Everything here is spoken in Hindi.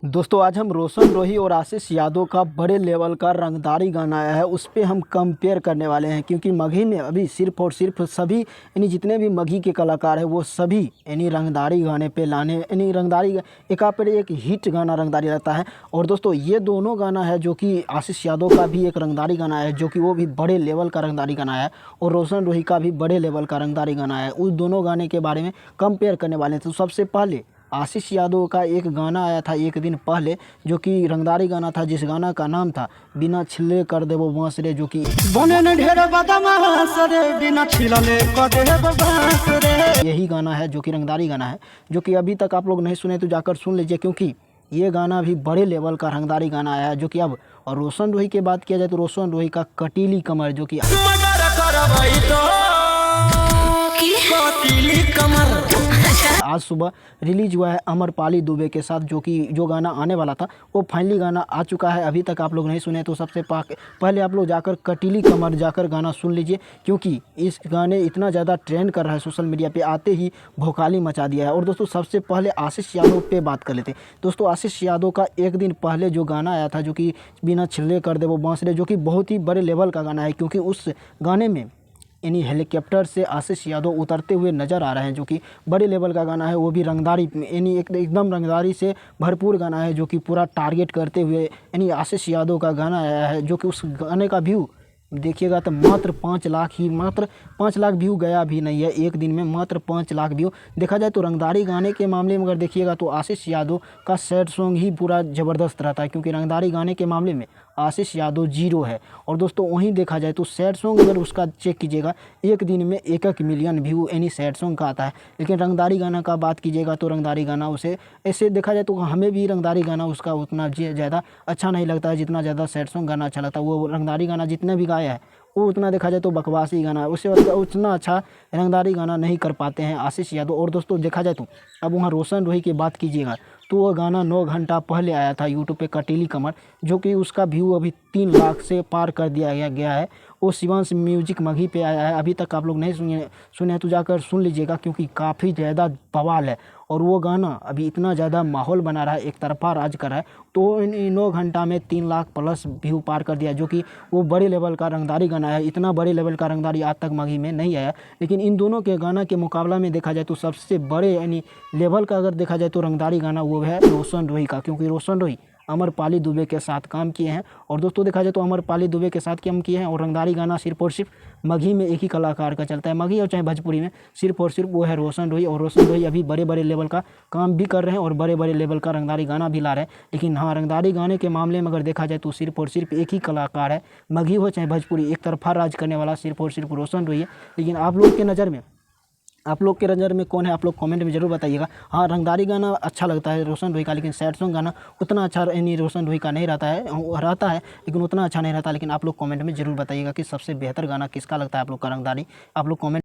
दोस्तों आज हम रोशन रोही और आशीष यादव का बड़े लेवल का रंगदारी गाना आया है, उस पे हम कंपेयर करने वाले हैं। क्योंकि मगही ने अभी सिर्फ और सिर्फ सभी यानी जितने भी मगही के कलाकार हैं वो सभी यानी रंगदारी गाने पे लाने यानी रंगदारी एक पर एक हिट गाना रंगदारी रहता है। और दोस्तों ये दोनों गाना है जो कि आशीष यादव का भी एक रंगदारी गाना है जो कि वो भी बड़े लेवल का रंगदारी गाना है, और रोशन रोही का भी बड़े लेवल का रंगदारी गाना है। उस दोनों गाने के बारे में कंपेयर करने वाले हैं। तो सबसे पहले आशीष यादव का एक गाना आया था एक दिन पहले जो कि रंगदारी गाना था, जिस गाना का नाम था बिना छिले कर दे वो बांस रे, जो कि यही गाना है जो कि रंगदारी गाना है, जो कि अभी तक आप लोग नहीं सुने तो जाकर सुन लीजिए। क्योंकि ये गाना भी बड़े लेवल का रंगदारी गाना आया है जो कि अब। और रोशन रोही की बात किया जाए तो रोशन रोही का कटीली कमर जो कि आज सुबह रिलीज हुआ है अमरपाली दुबे के साथ, जो गाना आने वाला था वो फाइनली गाना आ चुका है। अभी तक आप लोग नहीं सुने तो सबसे पहले आप लोग जाकर कटीली कमर जाकर गाना सुन लीजिए। क्योंकि इस गाने इतना ज़्यादा ट्रेंड कर रहा है सोशल मीडिया पे, आते ही भोकाली मचा दिया है। और दोस्तों सबसे पहले आशीष यादव पे बात कर लेते हैं। दोस्तों आशीष यादव का एक दिन पहले जो गाना आया था जो कि बिना छिले कर दे वो बांस रे, जो कि बहुत ही बड़े लेवल का गाना है। क्योंकि उस गाने में यानी हेलीकॉप्टर से आशीष यादव उतरते हुए नज़र आ रहे हैं, जो कि बड़े लेवल का गाना है। वो भी रंगदारी यानी एकदम रंगदारी से भरपूर गाना है जो कि पूरा टारगेट करते हुए यानी आशीष यादव का गाना आया है। जो कि उस गाने का व्यू देखिएगा तो मात्र 5 लाख ही, मात्र 5 लाख व्यू गया भी नहीं है एक दिन में, मात्र 5 लाख व्यू। देखा जाए तो रंगदारी गाने के मामले में अगर देखिएगा तो आशीष यादव का सैड सॉन्ग ही पूरा ज़बरदस्त रहता है। क्योंकि रंगदारी गाने के मामले में आशीष यादव जीरो है। और दोस्तों वहीं देखा जाए तो सैड सॉन्ग अगर उसका चेक कीजिएगा एक दिन में 1 मिलियन व्यू यानी सैड सॉन्ग का आता है। लेकिन रंगदारी गाना का बात कीजिएगा तो रंगदारी गाना उसे ऐसे देखा जाए तो हमें भी रंगदारी गाना उसका उतना ज़्यादा अच्छा नहीं लगता है जितना ज़्यादा सैड सॉन्ग गाना अच्छा लगता है। वो रंगदारी गाना जितने भी गाया है वो उतना देखा जाए तो बकवासी गाना है, उससे उतना अच्छा रंगदारी गाना नहीं कर पाते हैं आशीष यादव। और दोस्तों देखा जाए तो अब वहाँ रोशन रोही की बात कीजिएगा तो वो गाना 9 घंटा पहले आया था यूट्यूब पे, कटीली कमर, जो कि उसका व्यू अभी 3 लाख से पार कर दिया गया है। वो शिवांश म्यूजिक मगही पे आया है। अभी तक आप लोग नहीं सुने तो जाकर सुन लीजिएगा क्योंकि काफ़ी ज़्यादा बवाल है। और वो गाना अभी इतना ज़्यादा माहौल बना रहा है, एक तरफा राज कर रहा है। तो इन 9 घंटा में 3 लाख प्लस व्यू पार कर दिया, जो कि वो बड़े लेवल का रंगदारी गाना है। इतना बड़े लेवल का रंगदारी आज तक मगही में नहीं आया। लेकिन इन दोनों के गाना के मुकाबला में देखा जाए तो सबसे बड़े यानी लेवल का अगर देखा जाए तो रंगदारी गाना वो है रोशन रोही का। क्योंकि रोशन रोही अमरपाली दुबे के साथ काम किए हैं। और दोस्तों देखा जाए तो अमरपाली दुबे के साथ काम किए हैं। और रंगदारी गाना सिर्फ और सिर्फ मगही में एक ही कलाकार का चलता है, मगही और चाहे भोजपुरी में सिर्फ और सिर्फ वो है रोशन रोही। और रोशन रोही अभी बड़े बड़े लेवल का काम भी कर रहे हैं और बड़े बड़े लेवल का रंगदारी गाना भी ला रहे हैं। लेकिन हाँ, रंगदारी गाने के मामले में अगर देखा जाए तो सिर्फ और सिर्फ एक ही कलाकार है, मगही हो चाहे भोजपुरी, एक तरफा राज करने वाला सिर्फ और सिर्फ रोशन रोही है। लेकिन आप लोग के नज़र में कौन है, आप लोग कमेंट में ज़रूर बताइएगा। हाँ, रंगदारी गाना अच्छा लगता है रोशन रोही का, लेकिन सैड सॉन्ग गाना उतना अच्छा यानी रोशन रोही का नहीं रहता है लेकिन उतना अच्छा नहीं रहता। लेकिन आप लोग कमेंट में ज़रूर बताइएगा कि सबसे बेहतर गाना किसका लगता है आप लोग का रंगदारी। आप लोग कमेंट